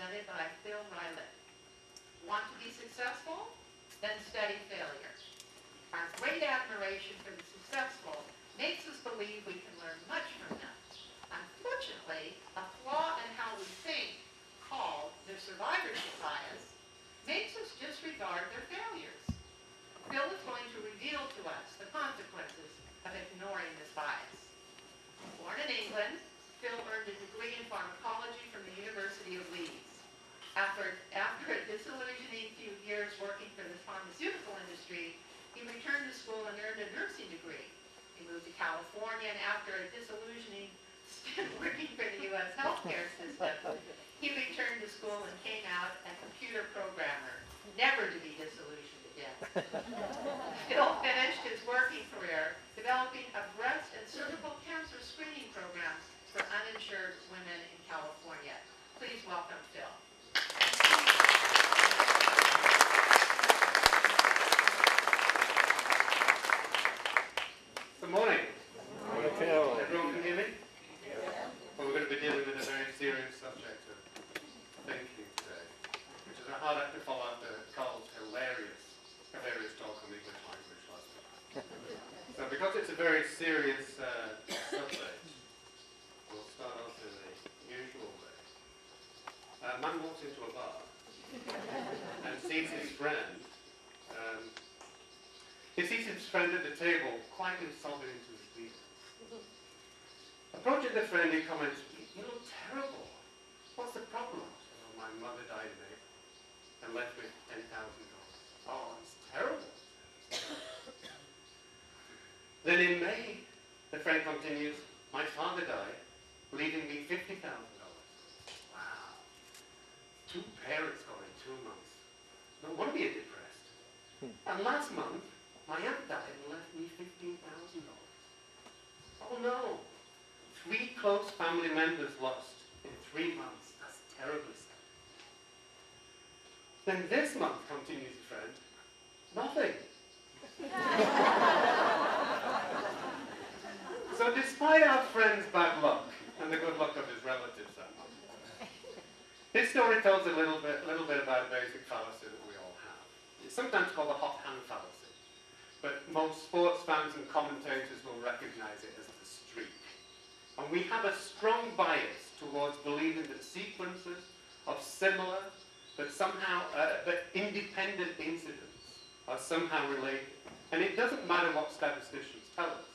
presented by Rylett. Want to be successful? Then study failure. Our great admiration for the successful makes us believe we can learn much from them. Unfortunately, a flaw in how we think, called the survivorship bias, makes us disregard their failures. Phil is going to reveal to us the consequences of ignoring this bias. Born in England, Phil earned a degree in pharmacology from the University of Leeds. After a disillusioning few years working for the pharmaceutical industry, he returned to school and earned a nursing degree. He moved to California, and after a disillusioning stint working for the U.S. healthcare system, he returned to school and came out a computer programmer, never to be disillusioned again. Phil finished his working career developing a breast and cervical cancer screening program for uninsured women in California. Please welcome Phil. Good morning. Morning, Phil. Everyone can hear me? Yeah. Well, we're going to be dealing with a very serious subject of thinking today, which is a hard act to follow up Carl's hilarious talk on the English language last week. So because it's a very serious subject, we'll start off in the usual way. A man walks into a bar and sees his friend. He sees his friend at the table, quietly sobbing into his beer. Approaching the friend, he comments, "You look terrible. What's the problem?" "Oh, my mother died in April and left me $10,000. "Oh, it's terrible." Then in May, the friend continues, "My father died, leaving me $50,000. Wow. 2 parents gone in 2 months. No wonder you're depressed. And last month, my aunt died and left me $15,000. Oh no. 3 close family members lost in 3 months. That's terribly sad." Then this month, continues the friend, nothing. So despite our friend's bad luck and the good luck of his relatives that month, his story tells a little bit about a basic fallacy that we all have. It's sometimes called the hot hand fallacy. But most sports fans and commentators will recognize it as the streak. And we have a strong bias towards believing that sequences of similar but independent incidents are somehow related. And it doesn't matter what statisticians tell us.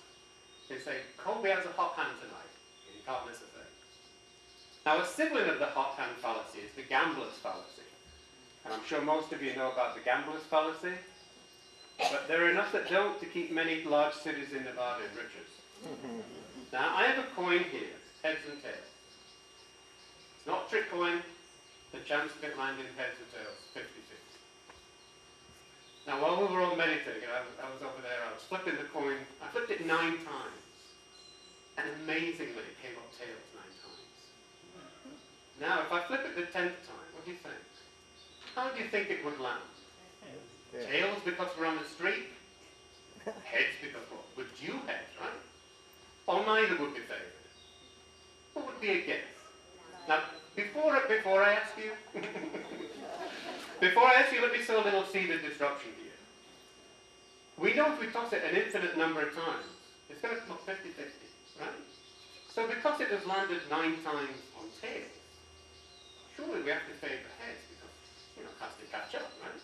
They say, "Kobe has a hot hand tonight. You can't miss a thing." Now, a sibling of the hot hand fallacy is the gambler's fallacy. And I'm sure most of you know about the gambler's fallacy. But there are enough that don't to keep many large cities in Nevada in riches. Now, I have a coin here, heads and tails. It's not a trick coin. The chance of it landing heads or tails, 50-50. Now, while we were all meditating, I was over there, I was flipping the coin. I flipped it 9 times. And amazingly, it came up tails 9 times. Now, if I flip it the 10th time, what do you think? How do you think it would land? Yeah. Tails because we're on a streak. Heads because we're due heads, right? Or neither would be favoured. What would be a guess? Now, before I ask you, let me sow a little seed of disruption here. We know if we toss it an infinite number of times, it's going to come up 50-50, right? So because it has landed 9 times on tails, surely we have to favour heads because, it has to catch up, right?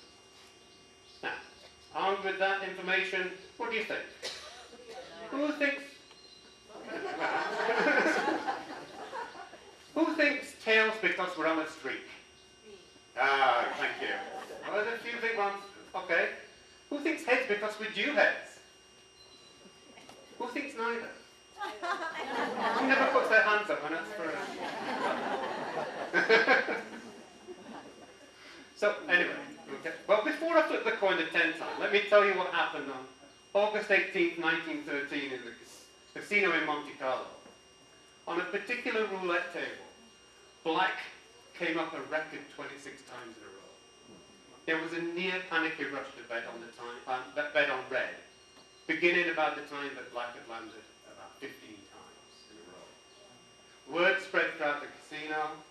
Now, armed with that information, what do you think? Who thinks tails because we're on a streak? Ah, thank you. Well, there's a few big ones. Okay. Who thinks heads because we're due heads? Who thinks neither? Who never puts their hands up when that's for So, anyway. Okay. Well, before I flip the coin the 10th time, let me tell you what happened on August 18th, 1913 in the casino in Monte Carlo. On a particular roulette table, black came up a record 26 times in a row. There was a near panicky rush to bet on red, beginning about the time that black had landed about 15 times in a row. Word spread throughout the casino,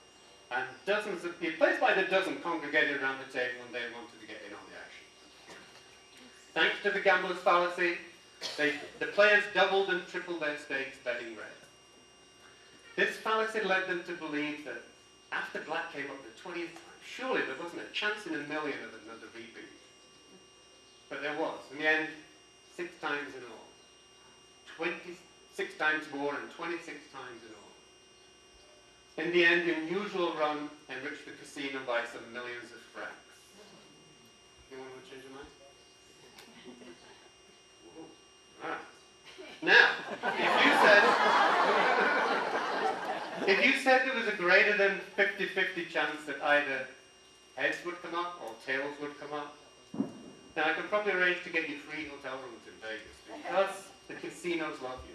And dozens of people, placed by the dozen, congregated around the table and they wanted to get in on the action. Thanks to the gambler's fallacy, the players doubled and tripled their stakes betting red. This fallacy led them to believe that after black came up the 20th time, surely there wasn't a chance in a million of another repeat. But there was. In the end, 6 times in all. 26 times more and 26 times in all. In the end, the unusual run enriched the casino by some millions of francs. Anyone want to change your mind? Right. Now, if you said there was a greater than 50-50 chance that either heads would come up or tails would come up, then I could probably arrange to get you free hotel rooms in Vegas because the casinos love you.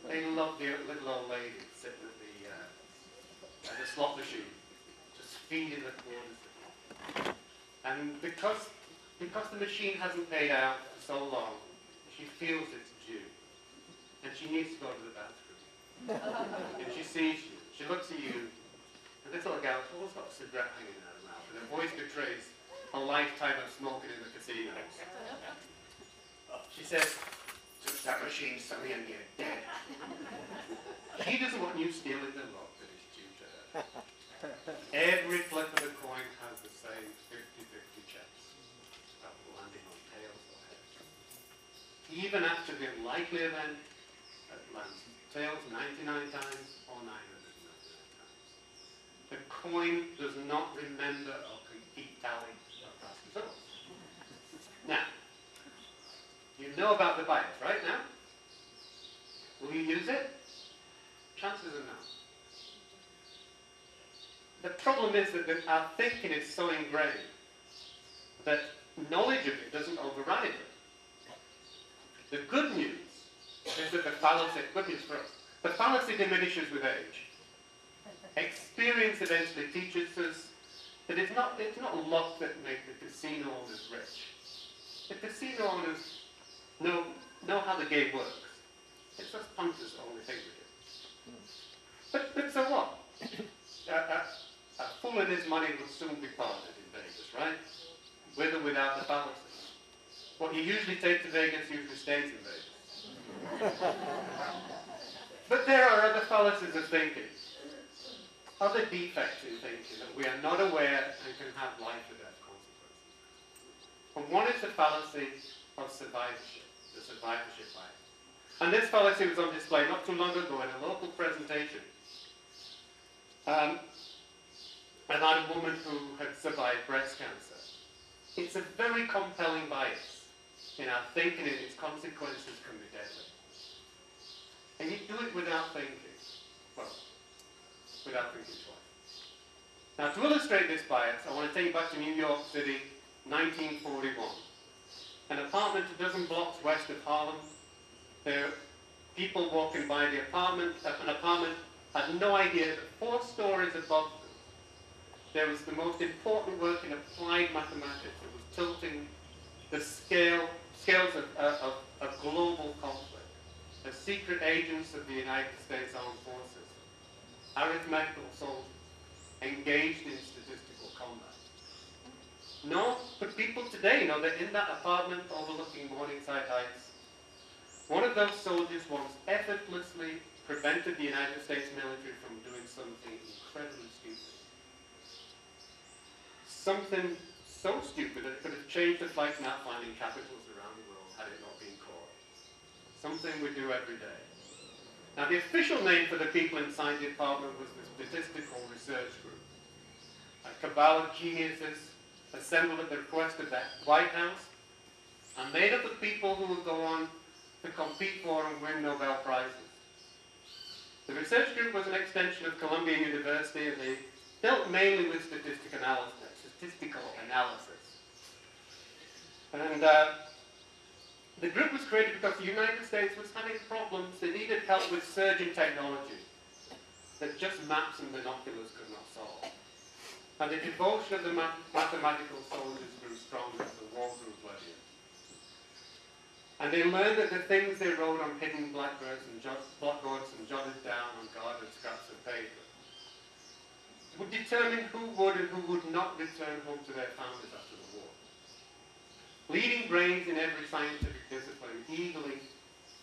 They love the little old lady sitting at the slot machine, just feeding the quarters. And because the machine hasn't paid out for so long, she feels it's due. And she needs to go to the bathroom. And she sees you, she looks at you, and this little gal's always got a cigarette hanging out of her mouth, and her voice betrays a lifetime of smoking in the casinos. She says, "Just that machine, Sonny, and you're dead." She doesn't want you stealing the lot that is due to her. Every flip of the coin has the same 50-50 chance of landing on tails or heads. Even after the unlikely event, it lands tails 99 times or 999 times. The coin does not remember or keep tally of past results. Now, you know about the bias, right now? Will you use it? Chances are no. The problem is that our thinking is so ingrained that knowledge of it doesn't override it. The good news is that the fallacy, good news for us, the fallacy diminishes with age. Experience eventually teaches us that it's not luck that makes the casino owners rich. The casino owners know how the game works. It's just punters only think we do. But so what? A fool and his money will soon be parted in Vegas, right? With or without the fallacy. What you usually take to Vegas usually stays in Vegas. But there are other fallacies of thinking. Other defects in thinking that we are not aware and can have life or death consequences. And one is the fallacy of survivorship, the survivorship bias. And this fallacy was on display not too long ago in a local presentation about a woman who had survived breast cancer. It's a very compelling bias in our thinking, and its consequences can be deadly. And you do it without thinking. Well, without thinking twice. Now, to illustrate this bias, I want to take you back to New York City, 1941. An apartment a dozen blocks west of Harlem. There are people walking by the apartment. An apartment had no idea that 4 stories above them, there was the most important work in applied mathematics. It was tilting the scales of global conflict. The secret agents of the United States Armed Forces, arithmetical soldiers, engaged in statistical combat. No, but people today know that in that apartment overlooking Morningside Heights, one of those soldiers once effortlessly prevented the United States military from doing something incredibly stupid. Something so stupid that it could have changed the flights and outfinding capitals around the world had it not been caught. Something we do every day. Now, the official name for the people inside the apartment was the Statistical Research Group. A cabal of geniuses assembled at the request of the White House and made up of people who would go on to compete for and win Nobel Prizes. The research group was an extension of Columbia University, and they dealt mainly with statistical analysis. And the group was created because the United States was having problems. They needed help with surging technology that just maps and binoculars could not solve. And the devotion of the mathematical soldiers grew stronger as the war grew bloodier. And they learned that the things they wrote on hidden blackboards and jotted down on guarded scraps of paper would determine who would and who would not return home to their families after the war. Leading brains in every scientific discipline eagerly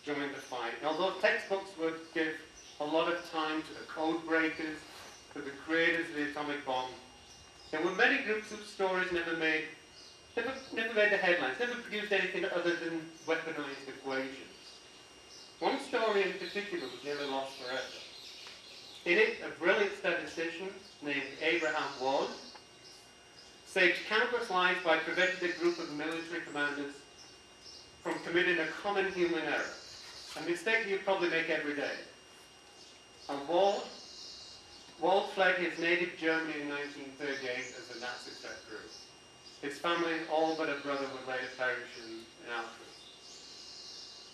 joined the fight. And although textbooks would give a lot of time to the code breakers, to the creators of the atomic bomb, there were many groups whose stories never made the headlines, never produced anything other than weaponized equations. One story in particular was nearly lost forever. In it, a brilliant statistician named Abraham Ward saved countless lives by preventing a group of military commanders from committing a common human error, a mistake you probably make every day. And Ward fled his native Germany in 1938 as a Nazi threat group. His family, all but a brother, would later perish in Auschwitz.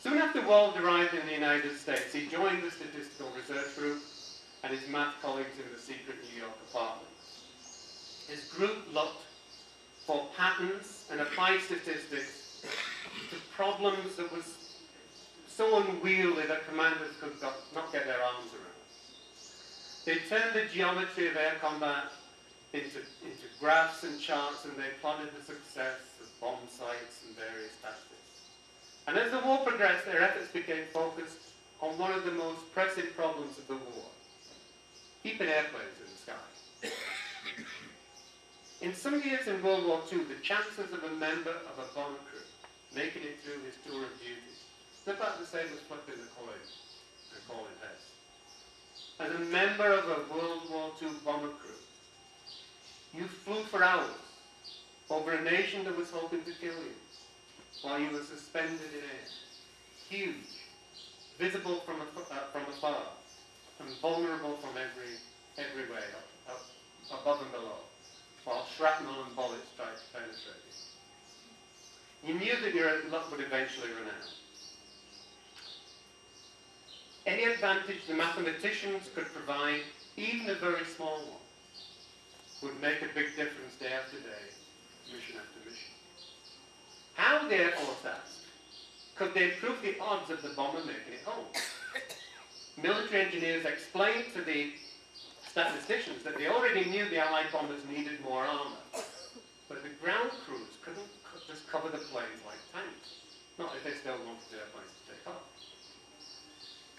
Soon after Wald arrived in the United States, he joined the statistical research group and his math colleagues in the secret New York apartment. His group looked for patterns and applied statistics to problems that was so unwieldy that commanders could not get their arms around. They turned the geometry of air combat into graphs and charts, and they plotted the success of bomb sites and various tactics. And as the war progressed, their efforts became focused on one of the most pressing problems of the war: keeping airplanes in the sky. In some years in World War II, the chances of a member of a bomber crew making it through his tour of duty is about the same as flipping the coin and calling heads. As a member of a World War II bomber crew, you flew for hours over a nation that was hoping to kill you while you were suspended in air, huge, visible from afar, and vulnerable from every way, above and below, while shrapnel and bullets tried to penetrate you. You knew that your luck would eventually run out. Any advantage the mathematicians could provide, even a very small one, would make a big difference day after day, mission after mission. How, the Air Force asked, could they improve the odds of the bomber making it home? Military engineers explained to the statisticians that they already knew the Allied bombers needed more armor, but the ground crews couldn't just cover the planes like tanks, not if they still wanted the airplanes to take off.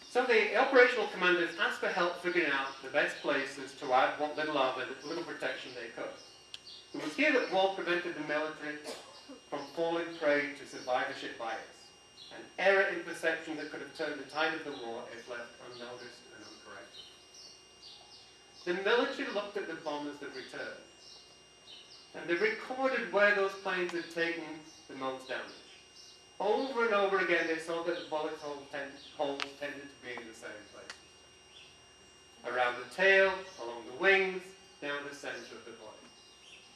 So the operational commanders asked for help figuring out the best places to add what little armor, little protection they could. It was here that Wald prevented the military from falling prey to survivorship bias, an error in perception that could have turned the tide of the war if left unnoticed and uncorrected. The military looked at the bombers that returned, and they recorded where those planes had taken the most damage. Over and over again, they saw that the bullet holes tended to be in the same places. Around the tail, along the wings, down the center of the body.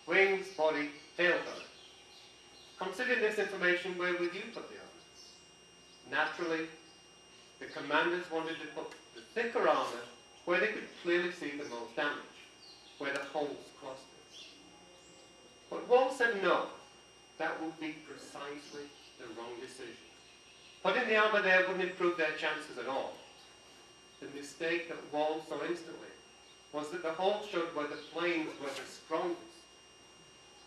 Wings, body, tail color. Considering this information, where would you put the armor? Naturally, the commanders wanted to put the thicker armor where they could clearly see the most damage, where the holes clustered. But Wald said no, that would be precisely the wrong decision. Putting the armor there wouldn't improve their chances at all. The mistake that Wald saw instantly was that the hole showed where the planes were the strongest.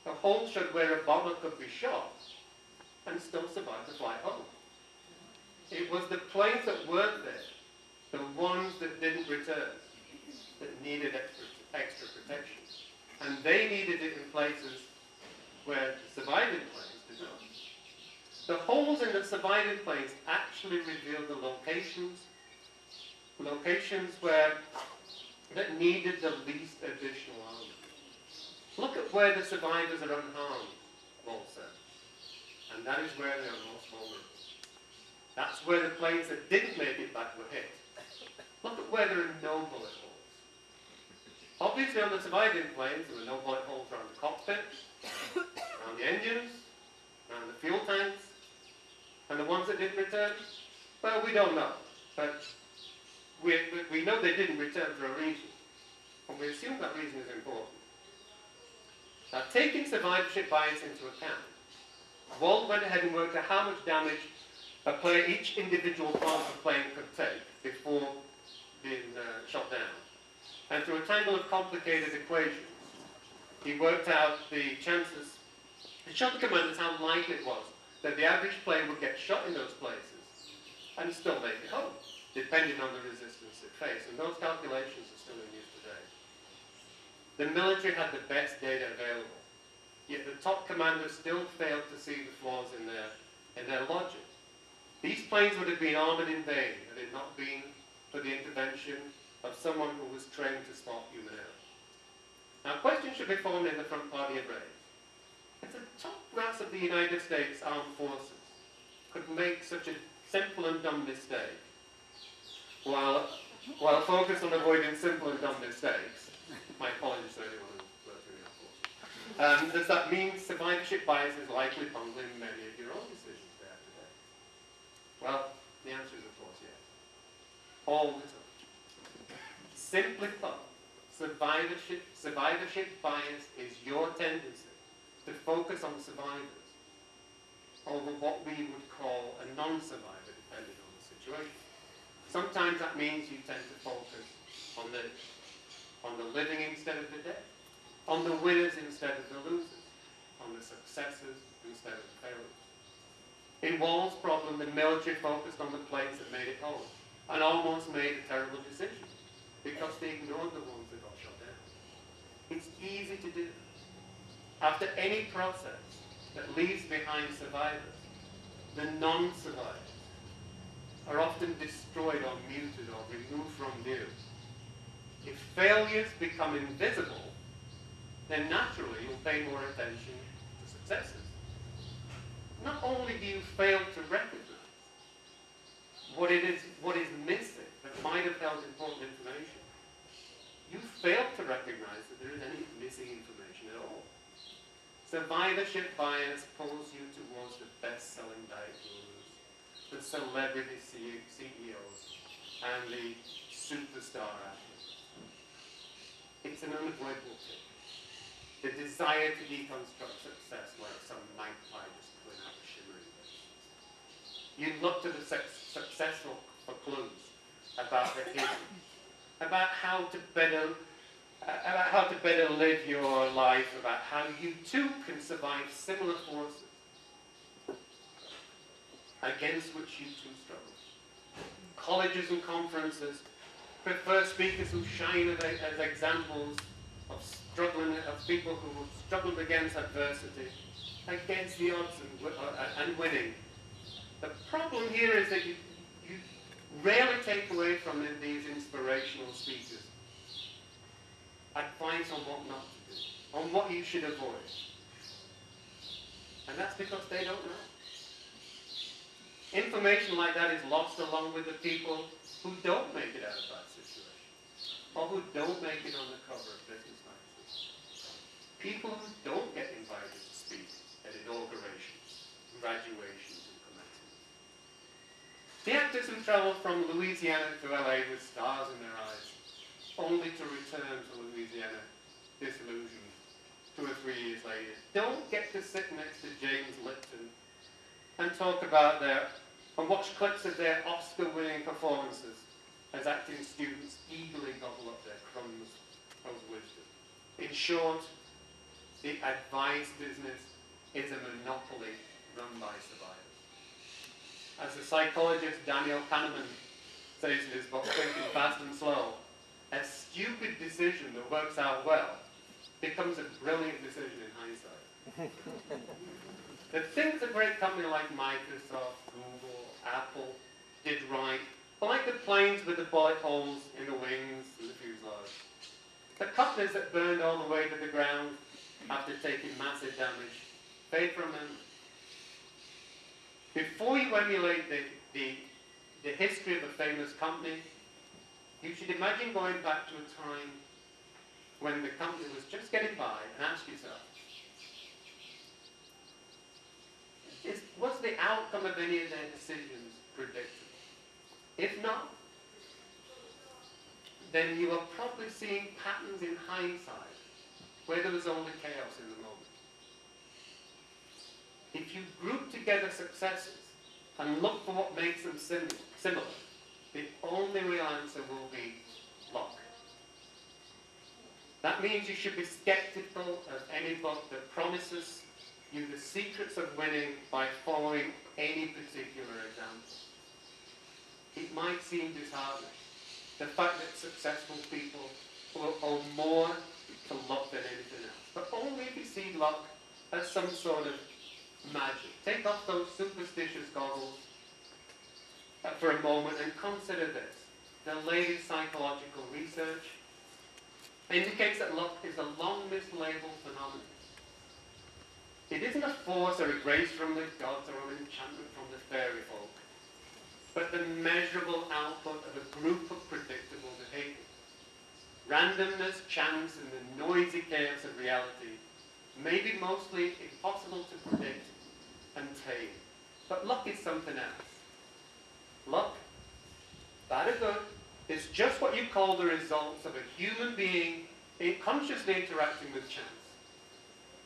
The hole showed where a bomber could be shot and still survive the flight home. It was the planes that weren't there, the ones that didn't return, that needed extra protection. And they needed it in places where the surviving planes did not. The holes in the surviving planes actually revealed the locations that needed the least additional armor. Look at where the survivors are unharmed, Wald said. And that is where they are most vulnerable. That's where the planes that didn't make it back were hit. Look at where there are no bullet holes. Obviously on the surviving planes there were no bullet holes around the cockpit, around the engines, around the fuel tanks, and the ones that didn't return, well, we don't know. But we know they didn't return for a reason. And we assume that reason is important. Now, taking survivorship bias into account, Wald went ahead and worked out how much damage each individual part of the plane could take before being shot down. And through a tangle of complicated equations, he worked out the chances, he showed the commanders how likely it was that the average plane would get shot in those places and still make it home, depending on the resistance it faced. And those calculations are still in use today. The military had the best data available, yet the top commanders still failed to see the flaws in their logic. These planes would have been armored in vain had it not been for the intervention of someone who was trained to spot human error. Now, questions should be formed in the front party of raised. If the top brass of the United States Armed Forces could make such a simple and dumb mistake, while focused on avoiding simple and dumb mistakes, my apologies to anyone who worked in the Armed Forces, does that mean survivorship bias is likely bungling many of your own decisions there today? Well, the answer is of course yes. All the time. Simply put, survivorship bias is your tendency to focus on survivors over what we would call a non-survivor, depending on the situation. Sometimes that means you tend to focus on the living instead of the dead, on the winners instead of the losers, on the successes instead of the failures. In Wall's problem, the military focused on the planes that made it home and almost made a terrible decision because they ignored the ones that got shot down. It's easy to do. After any process that leaves behind survivors, the non-survivors are often destroyed or muted or removed from view. If failures become invisible, then naturally you'll pay more attention to successes. Not only do you fail to recognize what is missing that might have held important information, you fail to recognize that there is any missing information at all. Survivorship bias pulls you towards the best-selling diet gurus, the celebrity CEOs, and the superstar athletes. It's an unavoidable tip. The desire to deconstruct success like some magpie just pulling out a shimmering bit. You look to the successful for clues about the hidden, about how to better live your life, about how you too can survive similar forces against which you too struggle. Colleges and conferences prefer speakers who shine as examples of people who have struggled against adversity, against the odds and winning. The problem here is that you rarely take away from these inspirational speakers advice on what not to do, on what you should avoid. And that's because they don't know. Information like that is lost along with the people who don't make it out of that situation, or who don't make it on the cover of business magazines. People who don't get invited to speak at inaugurations, graduations, and commencements. The actors who travel from Louisiana to LA with stars in their eyes, only to return to Louisiana disillusioned 2 or 3 years later, don't get to sit next to James Lipton and talk about and watch clips of their Oscar-winning performances as acting students eagerly gobble up their crumbs of wisdom. In short, the advice business is a monopoly run by survivors. As the psychologist Daniel Kahneman says in his book, Thinking Fast and Slow, a stupid decision that works out well becomes a brilliant decision in hindsight. The things a great company like Microsoft, Google, Apple did right, like the planes with the bullet holes in the wings and the fuselage, the companies that burned all the way to the ground after taking massive damage, paid for a moment. Before you emulate the history of a famous company, you should imagine going back to a time when the company was just getting by and ask yourself, was the outcome of any of their decisions predictable? If not, then you are probably seeing patterns in hindsight where there was only chaos in the moment. If you group together successes and look for what makes them similar, the only real answer will be luck. That means you should be skeptical of any book that promises you the secrets of winning by following any particular example. It might seem disheartening, the fact that successful people will owe more to luck than anything else. But only if you see luck as some sort of magic. Take off those superstitious goggles for a moment and consider this. The latest psychological research indicates that luck is a long mislabeled phenomenon. It isn't a force or a grace from the gods or an enchantment from the fairy folk, but the measurable output of a group of predictable behaviors. Randomness, chance, and the noisy chaos of reality may be mostly impossible to predict and tame. But luck is something else. Luck, bad or good, is just what you call the results of a human being consciously interacting with chance.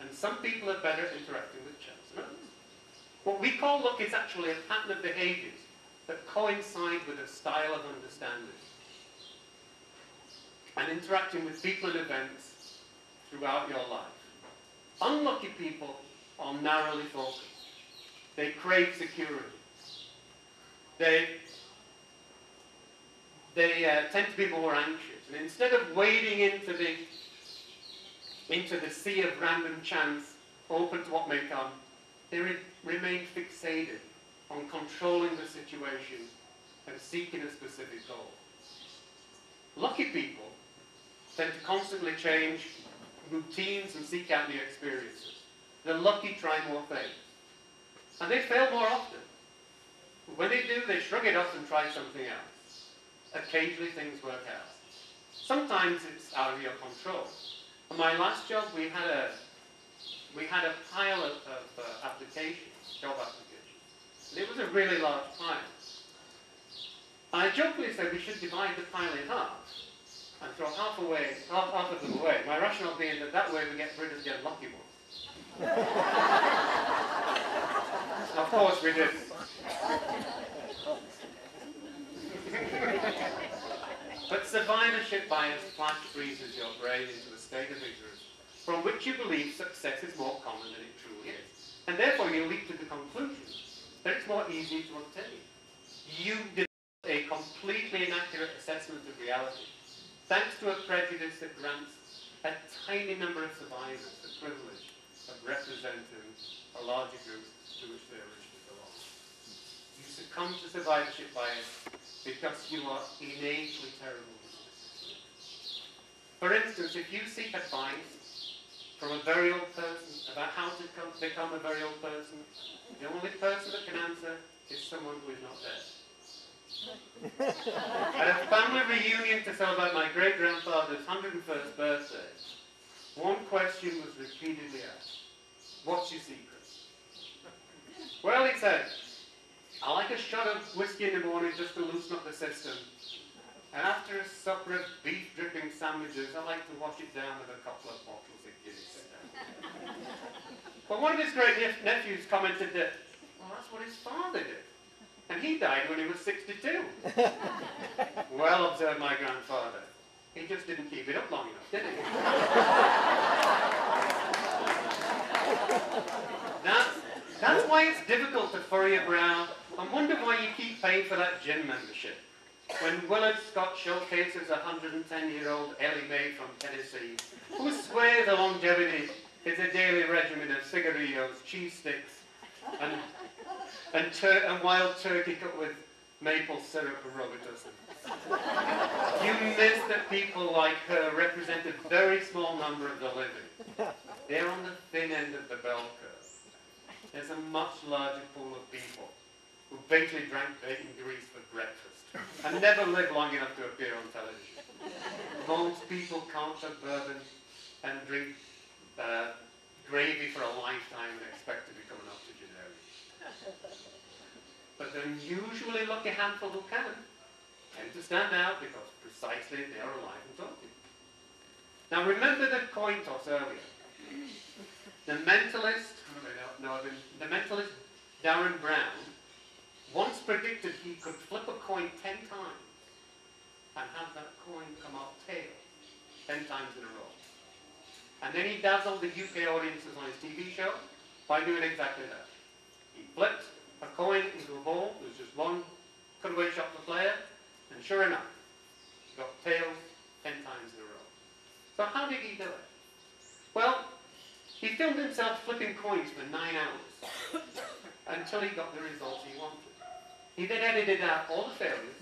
And some people are better interacting with chance than others. What we call luck is actually a pattern of behaviors that coincide with a style of understanding and interacting with people and events throughout your life. Unlucky people are narrowly focused. They crave security. They tend to be more anxious. And instead of wading into the sea of random chance, open to what may come, they remain fixated on controlling the situation and seeking a specific goal. Lucky people tend to constantly change routines and seek out new experiences. The lucky try more things. And they fail more often. When they do, they shrug it off and try something else. Occasionally things work out. Sometimes it's out of your control. On my last job, we had a pile of applications, job applications. And it was a really large pile. I jokingly said we should divide the pile in half and throw half of them away. My rationale being that way we get rid of the unlucky ones. Of course we did. But survivorship bias flash freezes your brain into a state of ignorance from which you believe success is more common than it truly is. And therefore you leap to the conclusion that it's more easy to obtain. You develop a completely inaccurate assessment of reality, thanks to a prejudice that grants a tiny number of survivors the privilege of representing a larger group to which they originally belong. You succumb to survivorship bias because you are innately terrible. For instance, if you seek advice from a very old person about how to become a very old person, the only person that can answer is someone who is not dead. At a family reunion to celebrate my great-grandfather's 101st birthday, one question was repeatedly asked. What's your secret? Well, he said, I like a shot of whiskey in the morning just to loosen up the system. And after a supper of beef-dripping sandwiches, I like to wash it down with a couple of bottles of Guinness. But one of his great nephews commented that, well, that's what his father did. And he died when he was 62. Well, observed my grandfather, he just didn't keep it up long enough, did he? That's why it's difficult to furrow your brow and wonder why you keep paying for that gym membership. When Willard Scott showcases a 110-year-old Ellie Mae from Tennessee, who swears the longevity is a daily regimen of cigarillos, cheese sticks, and wild turkey cut with maple syrup and Robitussin. You miss that people like her represent a very small number of the living. They're on the thin end of the bell curve. There's a much larger pool of people who basically drank bacon grease for breakfast and never lived long enough to appear on television. Most people can't have bourbon and drink gravy for a lifetime and expect to become an octogenarian. But the unusually lucky handful who can tend to stand out because precisely they are alive and talking. Now remember the coin toss earlier. The mentalist Darren Brown once predicted he could flip a coin 10 times and have that coin come out tail 10 times in a row. And then he dazzled the UK audiences on his TV show by doing exactly that. He flipped a coin into a ball. There was just one cutaway shot for player, and sure enough, he got tails 10 times in a row. So how did he do it? Well, he filmed himself flipping coins for 9 hours until he got the results he wanted. He then edited out all the failures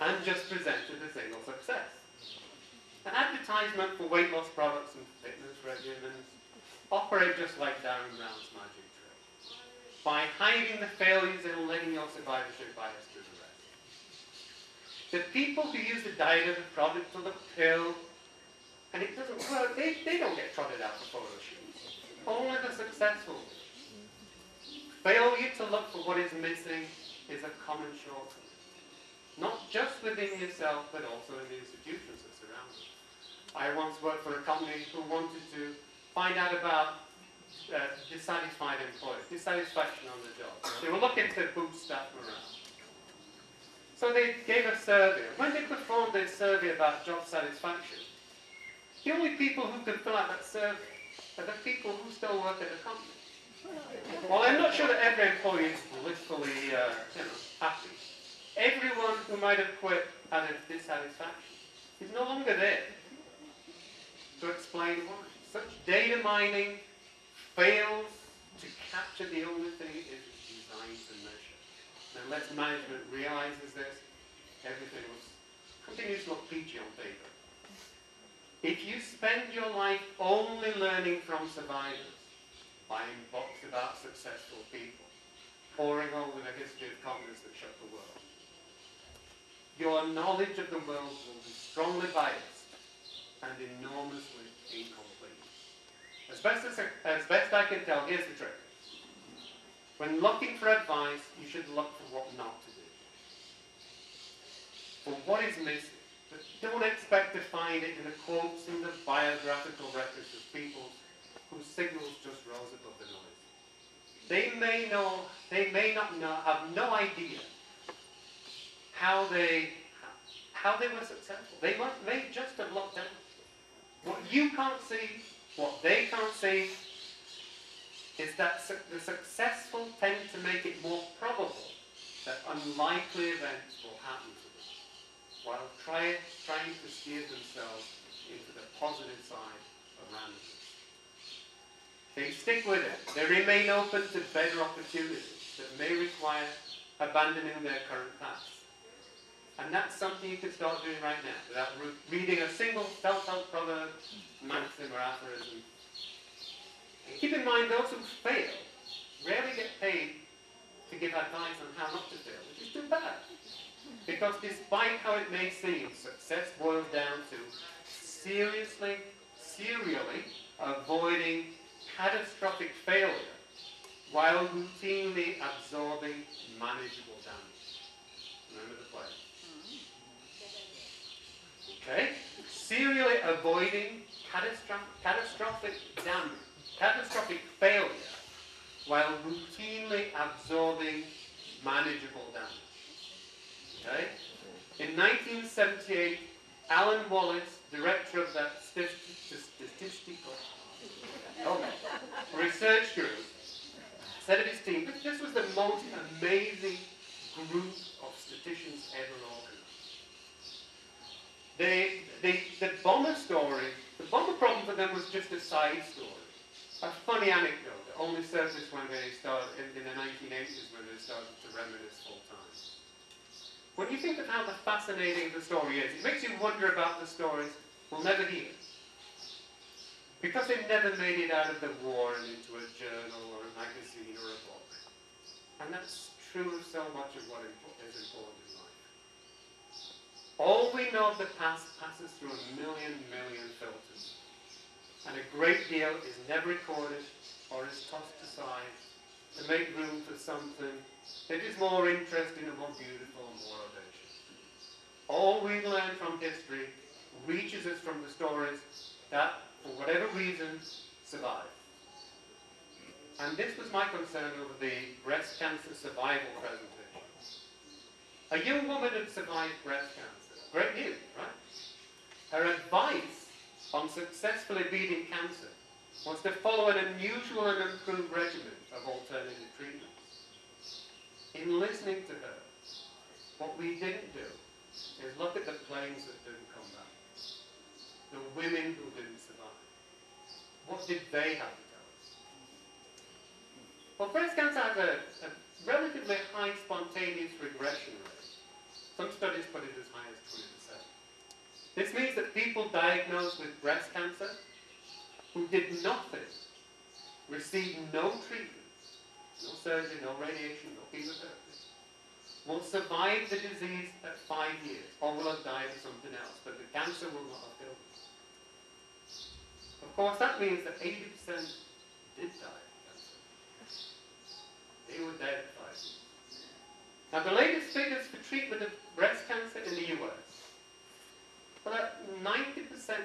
and just presented a single success. An advertisement for weight loss products and fitness regimens operate just like Darren Brown's magic trick, by hiding the failures and letting your survivorship bias do the rest. The people who use the diet as a product or the pill, and it doesn't work, they don't get trotted out for photo shoots. Only the successful. Failure to look for what is missing is a common shortcoming. Not just within yourself, but also in the institutions that surround you. I once worked for a company who wanted to find out about dissatisfied employees, dissatisfaction on the job. They were looking to boost staff morale. So they gave a survey. When they performed their survey about job satisfaction, the only people who could fill out that survey are the people who still work at the company. Well, I'm not sure that every employee is blissfully happy. Everyone who might have quit out of dissatisfaction is no longer there to explain why. Such data mining fails to capture the only thing it is designed to measure. And unless management realizes this, everything continues to look peachy on paper. If you spend your life only learning from survivors, buying books about successful people, poring over the history of companies that shook the world, your knowledge of the world will be strongly biased and enormously incomplete. As best I can tell, here's the trick. When looking for advice, you should look for what not to do. For what is missing. But don't expect to find it in the quotes in the biographical records of people whose signals just rose above the noise. They may not know, have no idea how they were successful. They may just have looked down. What you can't see, what they can't see, is that the successful tend to make it more probable that unlikely events will happen to them, while trying to steer themselves into the positive side of randomness. They stick with it. They remain open to better opportunities that may require abandoning their current paths. And that's something you can start doing right now, without reading a single self-help proverb, maxim, or aphorism. And keep in mind, those who fail rarely get paid to give advice on how not to fail, which is too bad. Because despite how it may seem, success boils down to serially avoiding catastrophic failure while routinely absorbing manageable damage. Remember the play. Okay? Serially avoiding catastrophic damage, catastrophic failure, while routinely absorbing manageable damage. Okay? In 1978, Alan Wallace, director of that statistical research group, said of his team, this was the most amazing group of statisticians ever organized. The bomber story, the bomber problem for them was just a side story. A funny anecdote that only surfaced when they started, in the 1980s, when they started to reminisce full time. When you think of how fascinating the story is, it makes you wonder about the stories we'll never hear. Because they never made it out of the war and into a journal or a magazine or a book. And that's true of so much of what is important in life. All we know of the past passes through a million filters. And a great deal is never recorded or is tossed aside to make room for something that is more interesting and more beautiful and more audacious. All we learn from history reaches us from the stories that, for whatever reason, survive. And this was my concern over the breast cancer survival presentation. A young woman had survived breast cancer. Great news, right? Her advice on successfully beating cancer was to follow an unusual and improved regimen of alternative treatments. In listening to her, what we didn't do is look at the planes that didn't come back, the women who didn't survive. What did they have to tell us? Well, breast cancer has a relatively high spontaneous regression rate. Some studies put it as high as 20%. This means that people diagnosed with breast cancer who did nothing, received no treatment, no surgery, no radiation, no chemotherapy, will survive the disease at 5 years, or will have died of something else, but the cancer will not have killed them. Of course, that means that 80% did die of cancer. They were dead at 5 years. Now, the latest figures for treatment of breast cancer in the US, well, that 90%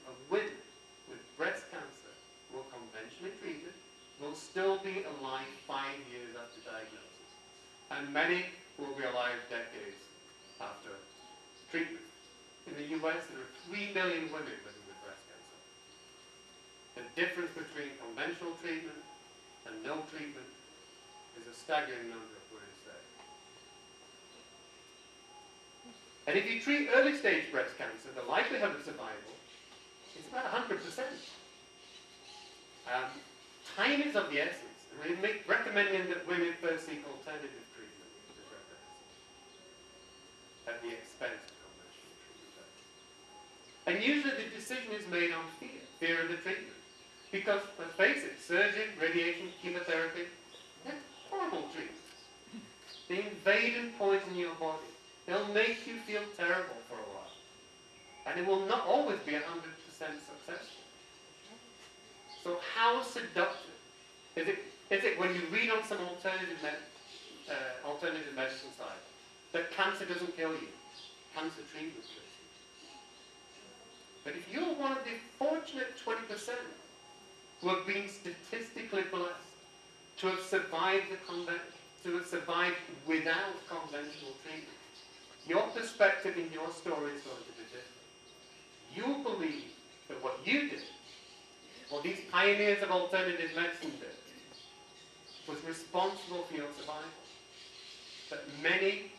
of women with breast cancer were conventionally treated, will still be alive 5 years after diagnosis. And many will be alive decades after treatment. In the US, there are 3 million women living with breast cancer. The difference between conventional treatment and no treatment is a staggering number of women today. And if you treat early stage breast cancer, the likelihood of survival is about 100%. Time is of the essence. And we're recommending that women first seek alternative treatment is reprehensible at the expense of conventional treatment. And usually the decision is made on fear of the treatment. Because, let's face it, surgery, radiation, chemotherapy, they're horrible treatments. They invade and poison your body. They'll make you feel terrible for a while. And it will not always be 100% successful. So how seductive is it when you read on some alternative medicine side that cancer doesn't kill you, cancer treatment kills you? But if you're one of the fortunate 20% who have been statistically blessed to have survived without conventional treatment, your perspective in your story is going to be different. You believe that what you did, what these pioneers of alternative medicine did, was responsible for your survival. But many,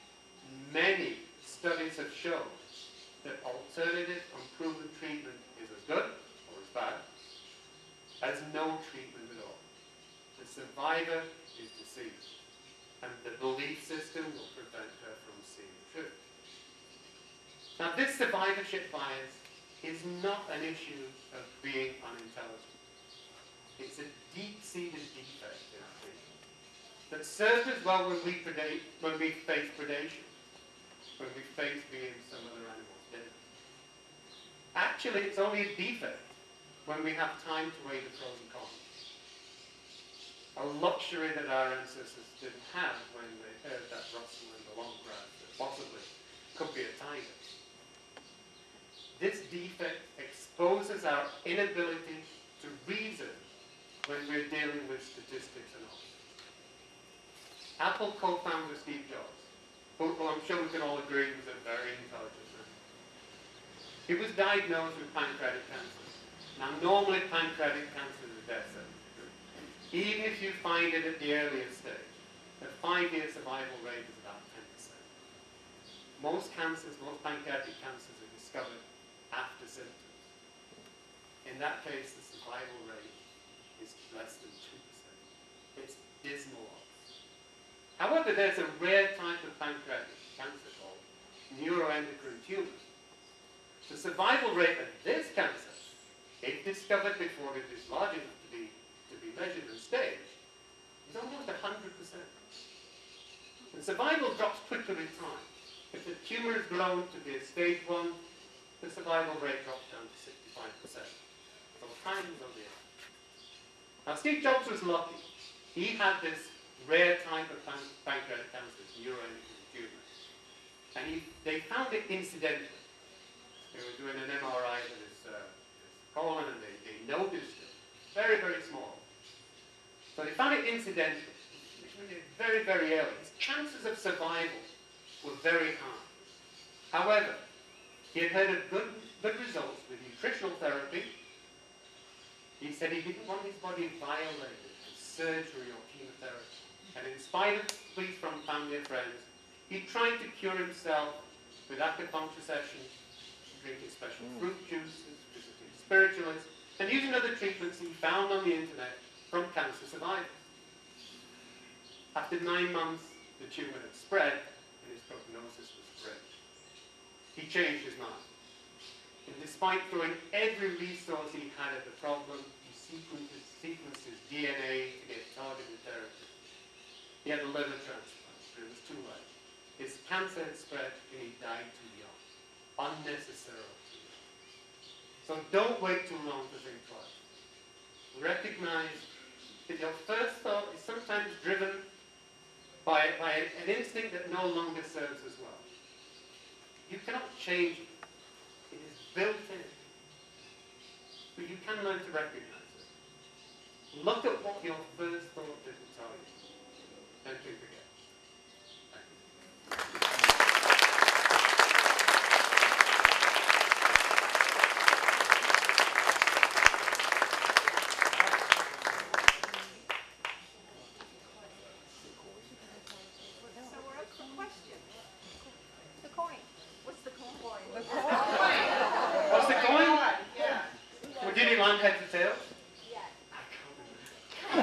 many studies have shown that alternative unproven treatment is as good or as bad as no treatment at all. The survivor is deceived, and the belief system will prevent her from seeing the truth. Now, this survivorship bias is not an issue of being unintelligent. It's a deep-seated defect in our thinking that serves us well when we face predation, when we face being some other animal's dinner. Actually, it's only a defect when we have time to weigh the pros and cons. A luxury that our ancestors didn't have when they heard that rustle in the long grass that possibly could be a tiger. This defect exposes our inability to reason when we're dealing with statistics and all. Apple co-founder Steve Jobs, who I'm sure we can all agree was a very intelligent man. He was diagnosed with pancreatic cancer. Now, normally pancreatic cancer is a death sentence. Even if you find it at the earliest stage, the 5-year survival rate is about 10%. Most pancreatic cancers are discovered after symptoms. In that case, the survival rate is less than 2%. It's dismal odds. However, there's a rare type of pancreatic cancer called neuroendocrine tumor. The survival rate of this cancer, if discovered before it is large enough to be measured and staged, is almost 100%. And survival drops quickly with time. If the tumor has grown to be a stage 1, the survival rate drops down to 65%. So time is on the end. Now, Steve Jobs was lucky. He had this rare type of pancreatic cancer, neuroendocrine tumor. And they found it incidentally. They were doing an MRI of his colon, and they noticed it. Very, very small. So they found it incidentally, which means it very, very early. His chances of survival were very high. However, He had heard of good results with nutritional therapy. He said he didn't want his body violated with surgery or chemotherapy. And in spite of pleas from family and friends, he tried to cure himself with acupuncture sessions, drinking special fruit juices, visiting spiritualists, and using other treatments he found on the internet from cancer survivors. After 9 months, the tumour had spread and his prognosis was grim. He changed his mind. And despite throwing every resource he had at the problem, he sequenced his DNA to get targeted therapy. He had a liver transplant, but it was too late. His cancer had spread and he died too young, unnecessarily too young. So don't wait too long to think twice. Recognize that your first thought is sometimes driven by an instinct that no longer serves us well. You cannot change it. It is built in. But you can learn to recognize it. Look at what your first thought didn't tell you. Don't think again. Thank you. What's the coin? Yeah. Well, did he land heads or tails? Yes. I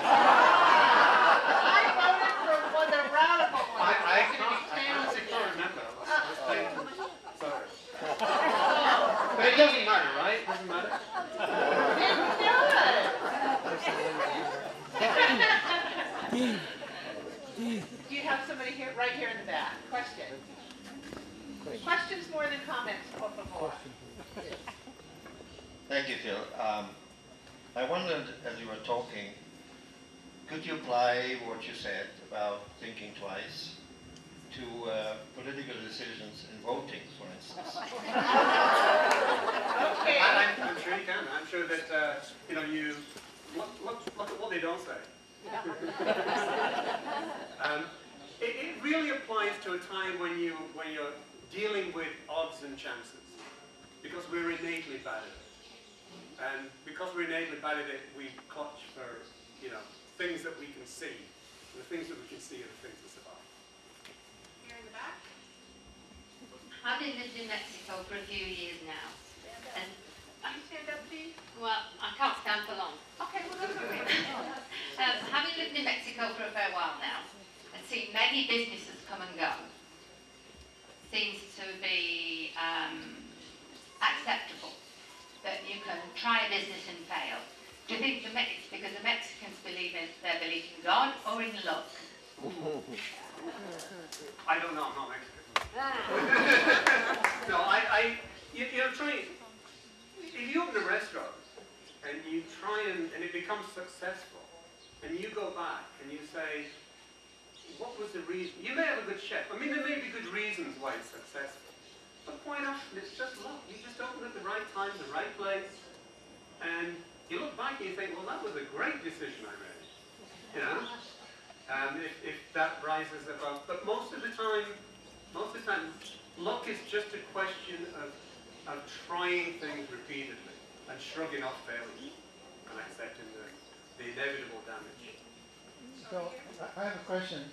voted for the radical one. I honestly can't remember. I was thinking. Sorry. But it doesn't matter, right? It doesn't matter. Do you have somebody here, right here in the back? Question. Questions more than comments, por favor. Thank you, Phil. I wondered, as you were talking, could you apply what you said about thinking twice to political decisions in voting, for instance? Okay. I'm sure you can. I'm sure that, you look at what they don't say. It really applies to a time when you're dealing with odds and chances, because we're innately bad at it. And because we're innately bad at it, we clutch for, things that we can see. And the things that we can see are the things that survive. Here in the back. Having lived in Mexico for a few years now, and Can you stand up, please? well, I can't stand for long. Okay, well, that's okay. Having lived in Mexico for a fair while now, and seen many businesses come and go, seems to be acceptable that you can try a business and fail. Do you think it's because the Mexicans believe in God or in luck? I don't know. I'm not Mexican. No, if you open a restaurant and you try and it becomes successful, and you go back and you say, what was the reason? You may have a good chef. I mean, there may be good reasons why it's successful. But quite often, it's just luck. You just open at the right time, the right place, and you look back and you think, well, that was a great decision I made. If that rises above. But most of the time, luck is just a question of trying things repeatedly and shrugging off failure and accepting the inevitable damage. So, I have a question.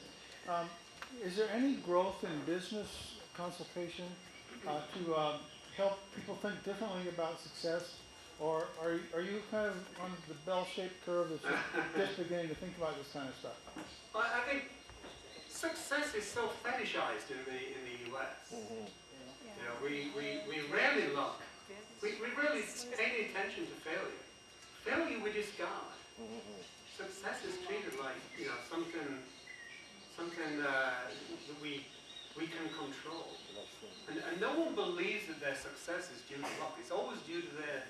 Is there any growth in business consultation to help people think differently about success? Or are you kind of on the bell-shaped curve that's just beginning to think about this kind of stuff? Well, I think success is so fetishized in the US. We rarely look. We rarely pay any attention to failure. Failure we discard. Success is treated like something that we can control. And no one believes that their success is due to luck. It's always due to their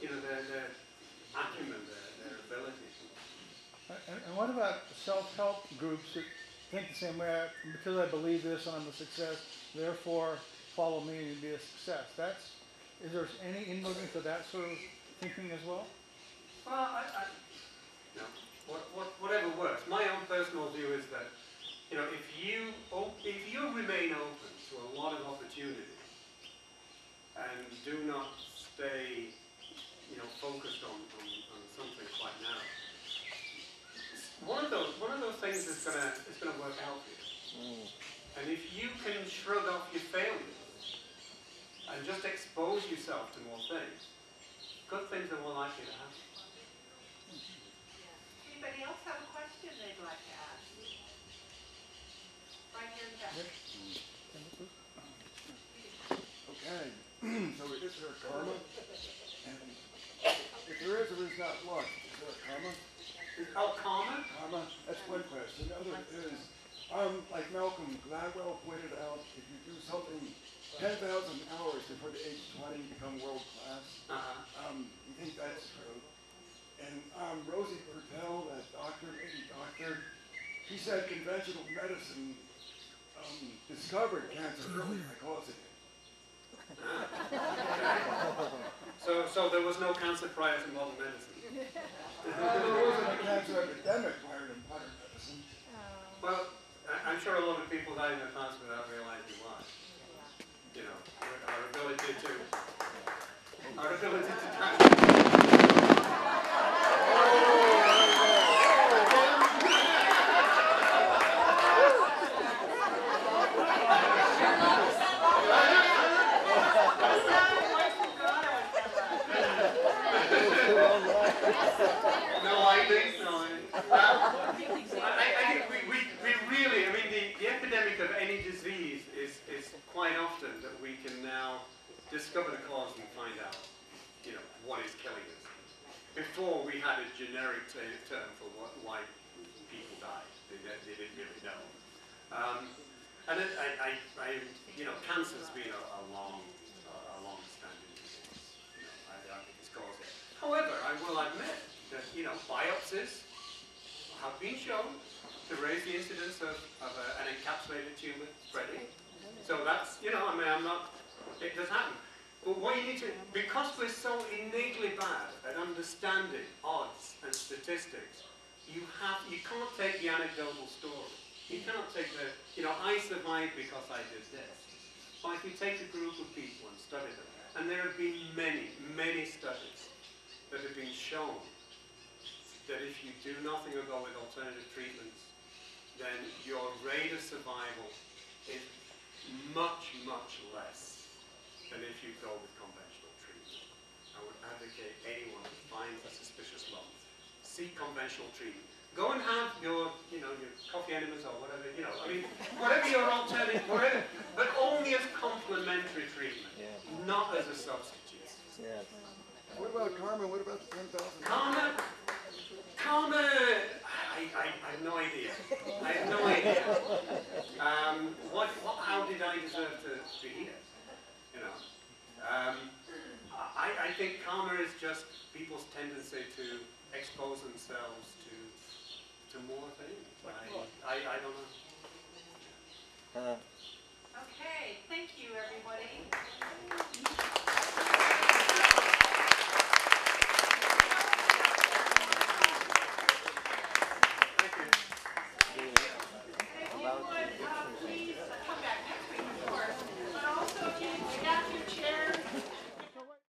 acumen, their ability. And what about self-help groups that think the same way? Because I believe this and I'm a success, therefore follow me and be a success. Is there any inroads to that sort of thinking as well? Well, whatever works. My own personal view is that if you remain open to a lot of opportunity, and do not stay, focused on something quite narrow. One of those things is gonna work out for you. And if you can shrug off your failures and just expose yourself to more things, good things are more likely to happen. Anybody else have a question they'd like to ask? Right here in the back. Okay, so is there karma? And if there is or is not luck, is there karma? Oh, karma? Karma, that's one question. The other is, like Malcolm Gladwell pointed out, if you do something 10,000 hours before the age of 20, you become world class. You think that's true? And Rosie Pertel, that lady doctor, she said conventional medicine discovered cancer early by causing it. So there was no cancer prior to modern medicine? There wasn't a cancer epidemic prior to modern medicine. Well, I'm sure a lot of people died in the past without realizing why. Our ability to I think we really, the epidemic of any disease is quite often that we can now discover the cause and find out, what is killing us. Before we had a generic term for why people died. They didn't really know. Cancer's been a long-standing disease. I think it's caused it. However, I will admit that, biopsies have been shown to raise the incidence of an encapsulated tumor spreading. So that's, I'm not, it does happen. But what you need to, because we're so innately bad at understanding odds and statistics, you can't take the anecdotal story. You cannot take the, I survived because I did this. But if you take a group of people and study them, and there have been many, many studies that have been shown that if you do nothing or go with alternative treatments, then your rate of survival is much, much less than if you go with conventional treatment. I would advocate anyone who finds a suspicious lump, seek conventional treatment. Go and have your, your coffee enemas or whatever, whatever your alternative, whatever, but only as complementary treatment, not as a substitute. Yeah. What about karma? What about the 10,000? Karma, I have no idea. I have no idea. How did I deserve to be here? I think karma is just people's tendency to expose themselves to more things. I don't know. Okay, thank you, everybody.